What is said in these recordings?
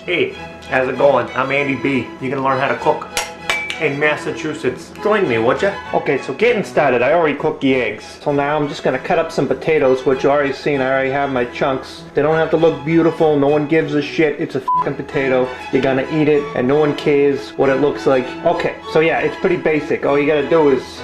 Hey, how's it going? I'm Andy B. You're gonna learn how to cook in Massachusetts. Join me, would ya? Okay, so getting started, I already cooked the eggs. So now I'm just gonna cut up some potatoes, which you already seen. I already have my chunks. They don't have to look beautiful. No one gives a shit. It's a fucking potato. You're gonna eat it, and no one cares what it looks like. Okay, so yeah, it's pretty basic. All you gotta do is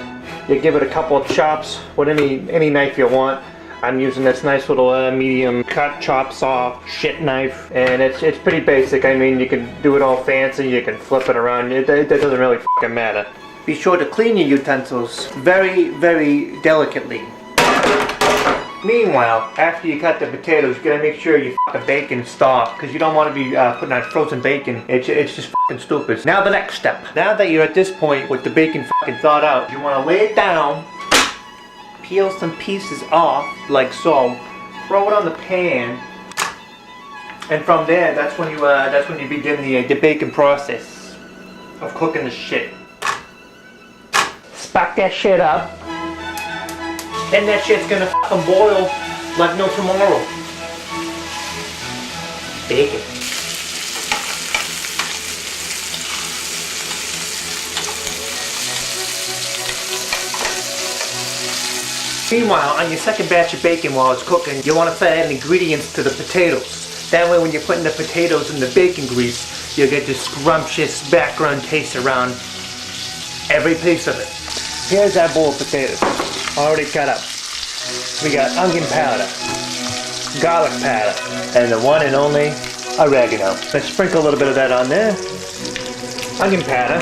you give it a couple of chops with any knife you want. I'm using this nice little medium cut chop saw shit knife, and it's pretty basic. I mean, you can do it all fancy, you can flip it around, it doesn't really fucking matter. Be sure to clean your utensils very, very delicately. Meanwhile, after you cut the potatoes, you gotta make sure your fucking bacon's soft, because you don't want to be putting on frozen bacon. It's just fucking stupid. Now the next step. Now that you're at this point with the bacon fucking thawed out, you want to lay it down, peel some pieces off, like so, throw it on the pan, and from there, that's when you begin the bacon process of cooking the shit. Spark that shit up, then that shit's gonna fucking boil like no tomorrow. Bacon. Meanwhile, on your second batch of bacon while it's cooking, you want to start adding ingredients to the potatoes. That way when you're putting the potatoes in the bacon grease, you'll get this scrumptious background taste around every piece of it. Here's our bowl of potatoes, already cut up. We got onion powder, garlic powder, and the one and only oregano. Let's sprinkle a little bit of that on there. Onion powder,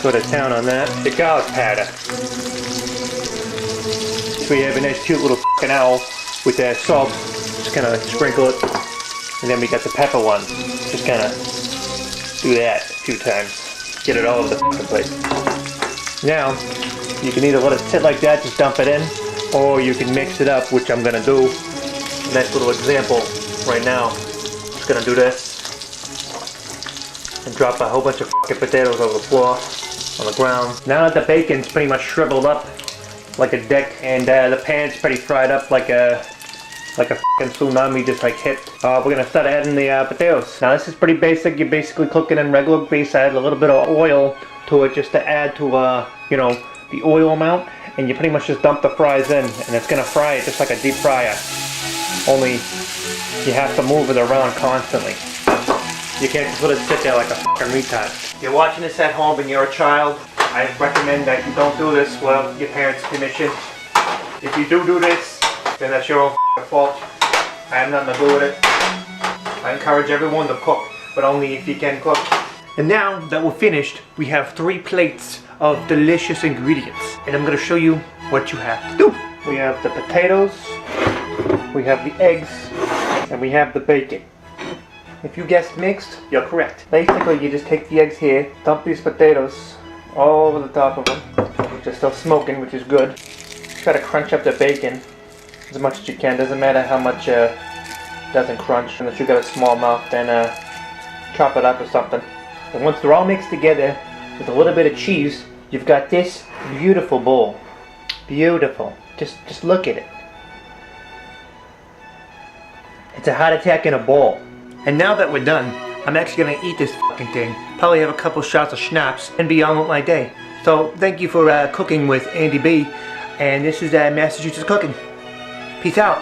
go to town on that. The garlic powder. So we have a nice cute little fucking owl with that salt, just kind of sprinkle it, and then we got the pepper one, just kind of do that a few times, get it all over the fucking place. Now, you can either let it sit like that, just dump it in, or you can mix it up, which I'm going to do. Nice little example right now. Just going to do this, and drop a whole bunch of fucking potatoes over the floor, on the ground. Now that the bacon's pretty much shriveled up, like a dick, and the pan's pretty fried up like a fucking tsunami just like hit. We're gonna start adding the potatoes. Now this is pretty basic. You're basically cooking in regular grease. I add a little bit of oil to it just to add to you know, the oil amount, and you pretty much just dump the fries in, and it's gonna fry it just like a deep fryer. Only you have to move it around constantly. You can't just let it sit there like a fucking retard. If you're watching this at home and you're a child, I recommend that you don't do this without your parents' permission. If you do this, then that's your own fault. I have nothing to do with it. I encourage everyone to cook, but only if you can cook. And now that we're finished, we have 3 plates of delicious ingredients. And I'm going to show you what you have to do. We have the potatoes, we have the eggs, and we have the bacon. If you guessed mixed, you're correct. Basically, you just take the eggs here, dump these potatoes all over the top of them, which is still smoking, which is good. Try to crunch up the bacon as much as you can. Doesn't matter how much doesn't crunch, unless you got a small mouth. Then chop it up or something. And once they're all mixed together with a little bit of cheese, you've got this beautiful bowl. Beautiful. Just look at it. It's a heart attack in a bowl. And now that we're done, I'm actually gonna eat this fucking thing. Probably have a couple shots of schnapps and be on with my day. So thank you for cooking with Andy B. And this is Massachusetts Cooking. Peace out.